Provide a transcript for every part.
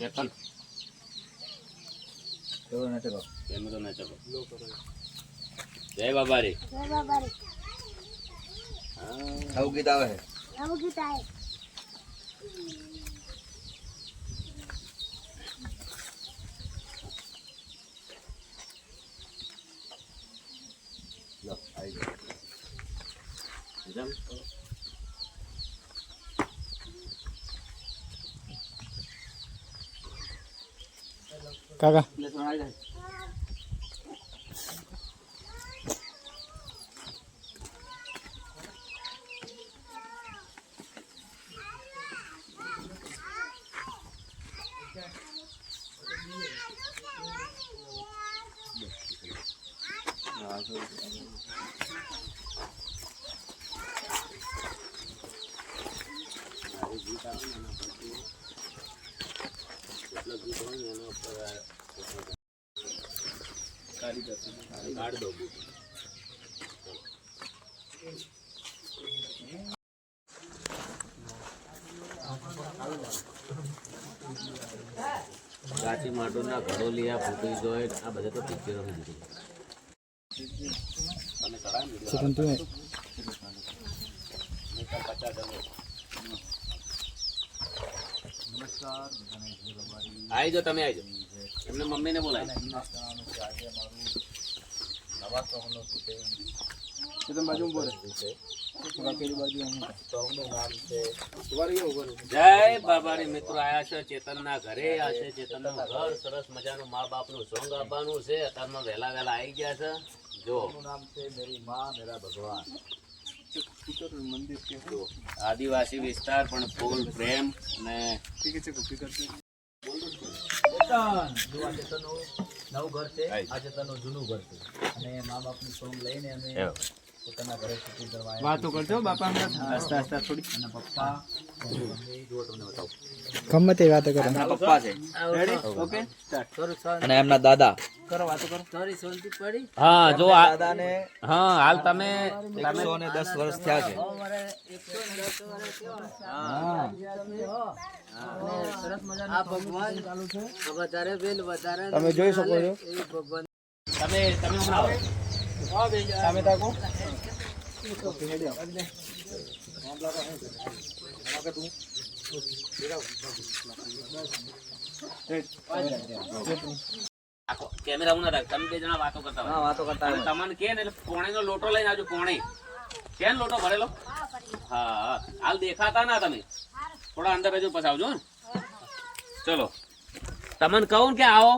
ચેતન તો નચકો એમ તો નચકો જય બાબારી જય બાબારી. આવું ગીત આવે છે. નવું ગીત આવે. લો આવી ગયો. જમ કાકા એટલે તો આવી જાય. કાઢ દો કાચી માટુના ઘડોલિયા ફૂટી જોઈ આ બધા તો પિક્ચરો દીધી તમે કરાય ને ચેતન તું નમસ્કાર બધાને જય બાબારી. આવી જાઓ તમે આવી જાઓ એમને મમ્મીને બોલાય આજે અમારું નવા સોંગનો શૂટિંગ ચેતન બાજુ બોલે પેલી બાજુ સોંગનું નામ છે જય બાબારી મિત્રો આયા છે ચેતનના ઘરે આ છે ચેતનનું ઘર સરસ મજાનું મા બાપનું સોંગ આપવાનું છે અત્યારમાં વહેલા વહેલા આવી ગયા છે જો સોંગનું નામ છે મેરી માં મેરા ભગવાન. મંદિર કે આદિવાસી વિસ્તાર પણ ફૂલ પ્રેમ અને ચેતન જો આ ચેતનનું નવું ઘર છે, આ ચેતનનું જૂનું ઘર છે અને મા બાપનું સોંગ લઈને અમે પોતાના ઘરે શૂટિંગ કરવા આવ્યા. વાતો કરજો બાપા હમણાં આસ્તા આસ્તા થોડી અને પપ્પા મમ્મી જો તમને બતાવું. ગમે તે વાતો કરો એમના પપ્પા છે. રેડી? Okay start. અને એમના દાદા કરો વાતો કરો. હા જો દાદાને હા હાલ તમે 110 વર્ષ થયા છે. તમે જોઈ શકો છો. તમે હમણાં આવો સામે તાકો કેમેરા ઉના રાખ તમે બે જણા વાતો કરતા હા વાતો કરતા હોય તમને કે ને એટલે પોણીનો લોટો લઈને આવજો પોણી છે ને લોટો ભરેલો હા હા હાલ દેખાતા ના તમે થોડા અંદર હજુ પછી આવજો ને ચલો તમને કહું કે આવો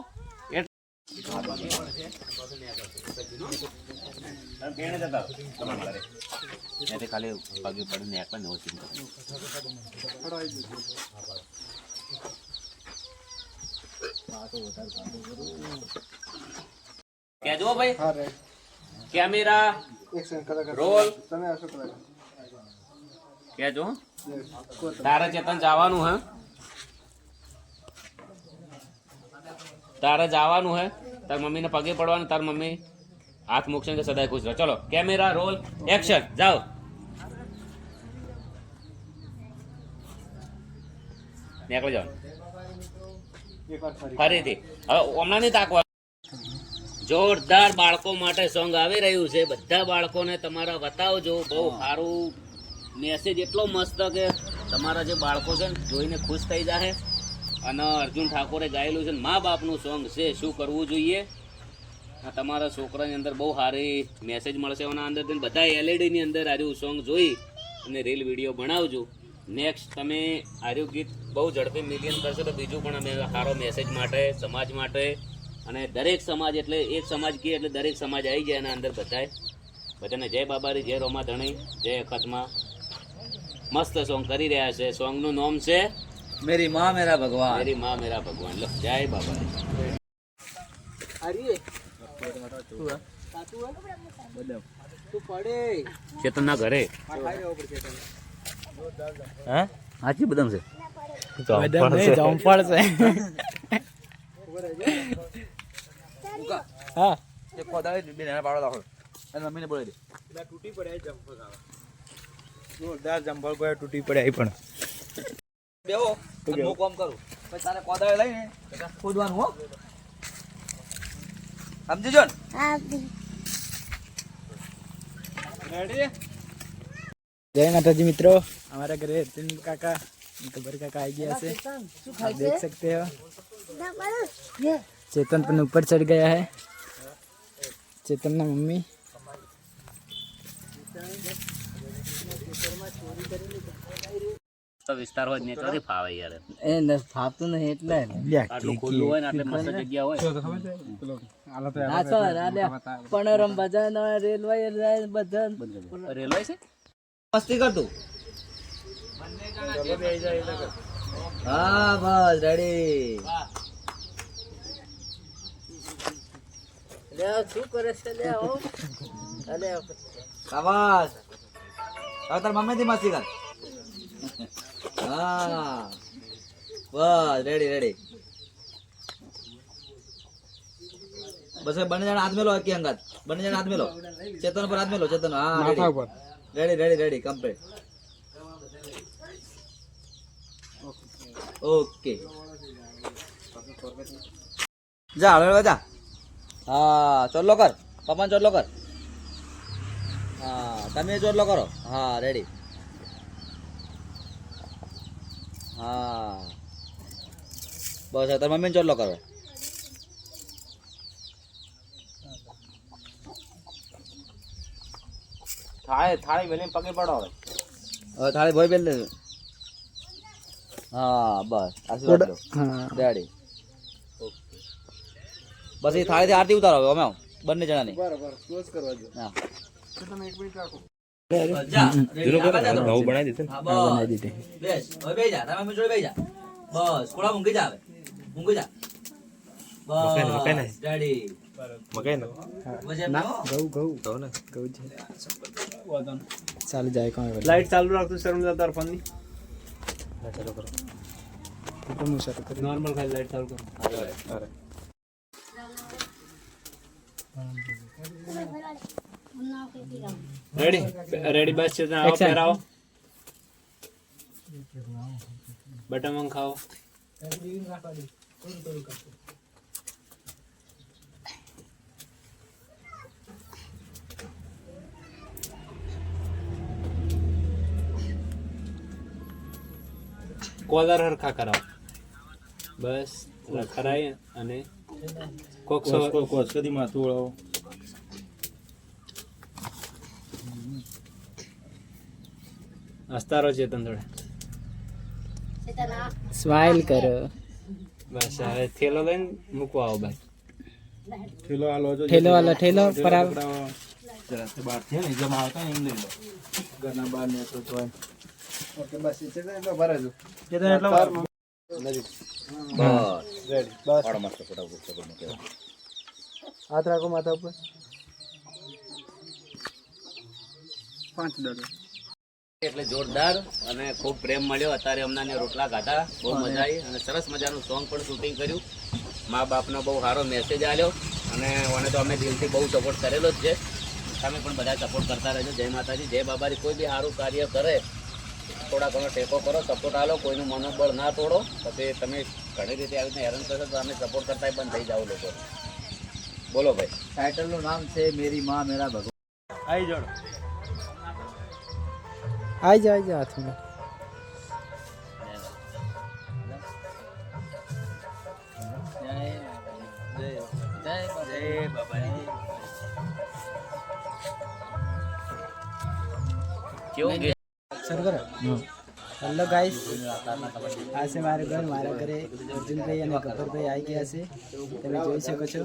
ખાલી પગે પડીને એક પણ ઓછી કેજો ભાઈ કેમેરા રોલ કેજો તારે ચેતન જવાનું હે તારે જવાનું હે તાર મમ્મીને પગે પડવાનું તાર મમ્મી હાથ મૂકશે કે સદાય ખુશ રહો ચલો કેમેરા રોલ એક્શન જાઓ નીકળી જાઓ ફરીથી હવે હમણાં નહીં તાકવા જોરદાર બાળકો માટે સોંગ આવી રહ્યું છે બધા બાળકોને તમારા બતાવજો બહુ સારું મેસેજ એટલો મસ્ત કે તમારા જે બાળકો છે ને જોઈને ખુશ થઈ જાય અને અર્જુન ઠાકોરે ગાયેલું છે મા બાપનું સોંગ છે શું કરવું જોઈએ તમારા છોકરાની અંદર બહુ સારી મેસેજ મળશે એના અંદર બધા એલઈડીની અંદર આર્યું સોંગ જોઈ અને રીલ વિડીયો બનાવજો નેક્સ્ટ તમે આર્યું ગીત બહુ ઝડપી મિલિયન કરશો તો બીજું પણ અમે સારો મેસેજ માટે સમાજ માટે અને દરેક સમાજ એટલે એક સમાજ કહીએ એટલે દરેક સમાજ આવી જાય એના અંદર બધાને જય બાબારી જય રોમા ધણી જય અખતમાં મસ્ત સોંગ કરી રહ્યા છે સોંગનું નામ છે મેરી માં મેરા ભગવાન. મેરી માં મેરા ભગવાન લો જય બાબારી ચેતનના ઘરે હા હાચી બદામ છે. જમફળ છે હા એક કોદાળી બે નાના પાડો રાખો અને મમ્મીને બોલાવી દે. તૂટી પડે જમફળ જોરદાર જમફળ કોઈ તૂટી પડે પણ બેહો હું કામ કરું. પછી તારે કોદાળ લઈને ખોદવાનું હો સમજી જો ને जय माता जी मित्रों, हमारे घरे तीन काका गबर काका आ गया से आप देख सकते हो। चेतन पर ऊपर चढ़ गया है, चेतन ना मम्मी। તો વિસ્તાર હોય ને ચોથી ફાવે યાર એ ન ફાતું નહીં એટલે આટલું ખુલ્લું હોય ને આટલે મસ્ત જગ્યા હોય ના તો પનોરમ બજાર રેલવે બધા રેલવે છે મસ્તી કર તું હા બસ રેડી લે શું કરે છે લે હો અલે શાબાશ હવે તાર મમ્મી થી મસ્તી કર હા બસ રેડી રેડી બસ હવે બંને જણા હાથ મેલો એકી અંગાત બંને જણા હાથ મેલો ચેતન પર હાથ મેલો ચેતન હા ready ready ready complete okay જા હવે જા હા ચોટલો કર પપ્પાને ચોટલો કર હા તમે ચોટલો કરો હા રેડી હા બસ તાર મમ્મીને ચોટલો કરો થાળી વેલી પગે પડો હવે હવે થાળી ભોય પેલ હા બસ આશીર્વાદ લો રેડી ઓકે બસ એ થાળીથી આરતી ઉતારો હવે અમે બંને જણાની બરાબર ક્લોઝ કરવા દો હા તમે 1 મિનિટ રાખો નવું બનાવી દીધું બેસ હવે બેહી જા તમે જોડે બેહી જા બસ કોળા ઊંઘી જા હવે ઊંઘી જા બસ રેડી મકાઈ ના ઘઉં છે ચાલુ જાય કોણ લાઈટ ચાલુ રાખતું શર્મજા તાર ફોન ની ચાલુ કરો તો હું શરૂ કરું નોર્મલ ખાલી લાઈટ ચાલુ કરો અરે રેડી બસ છે આવો પહેરાવો બટન ખાઓ કોલર હરખા કરાવો બસ ખરાય અને કોક્સ કદી માથું વળાવો હસતા રહો ચેતન થોડા સ્માઈલ કરો બસ હવે થેલો લઈને મૂકવા આવો ભાઈ થેલો આલો થેલો પર આવો જરા બહાર છે ને જમા આવતા એમ લઈ લો ઘરના બહાર ને તો ઓકે બસ ચેતન એટલો ભરે જો ચેતન એટલો નજીક બસ રેડી બસ પાડો મસ્ત ફોટા મૂકે હાથ રાખો માથા ઉપર 5 ડોલર એટલે જોરદાર અને ખૂબ પ્રેમ મળ્યો અત્યારે અમને રોટલા ખાધા બહુ મજા આવી અને સરસ મજાનું સોંગ પણ શૂટિંગ કર્યું મા બાપનો બહુ સારો મેસેજ આવ્યો અને મને તો અમે દિલથી બહુ સપોર્ટ કરેલો જ છે તમે પણ બધા સપોર્ટ કરતા રહેજો જય માતાજી જય બાબાજી કોઈ બી સારું કાર્ય કરે થોડા ઘણો ટેકો કરો સપોર્ટ આલો કોઈનું મનોબળ ના તોડો પછી તમે ઘણી રીતે આવીને હેરાન કરશો તો અમે સપોર્ટ કરતા બંધ થઈ જાવ લોકો બોલો ભાઈ ટાઇટલનું નામ છે મેરી માં મેરા ભગવાન આવી જાઓ आई जा हाथ में हेलो गाइस आज से मारे घर मारा घरे अर्जुन भाई અને ગબ્બર ભાઈ આવી ગયા છે તમે જોઈ શકો છો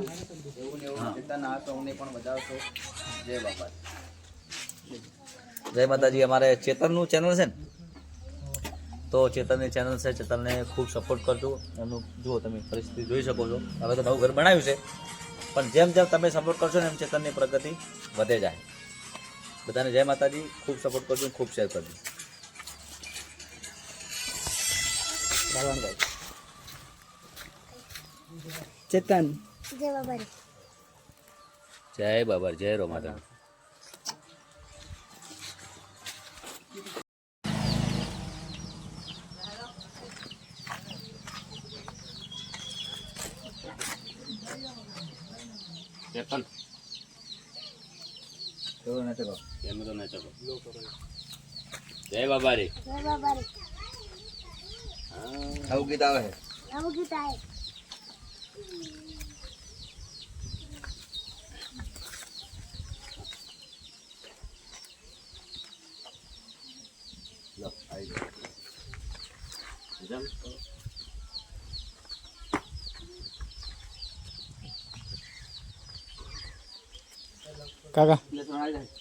જય માતાજી અમારે ચેતનનું ચેનલ છે ને તો ચેતનની ચેનલ છે ચેતનને ખૂબ સપોર્ટ કરજો એમનું જુઓ તમે પરિસ્થિતિ જોઈ શકો છો હવે તો નવું ઘર બનાવ્યું છે પણ જેમ જેમ તમે સપોર્ટ કરશો ને એમ ચેતનની પ્રગતિ વધે જાય બધાને જય માતાજી ખૂબ સપોર્ટ કરજો ખૂબ શેર કરજો ચેતન જય બાબા જય રો માતા ચેતન ચલો ને ચલો એમ તો ન ચલો જય બાબારી આવું ગીત આવે છે લો આવી ગયો જમ કાકા એટલે તો આવી જાય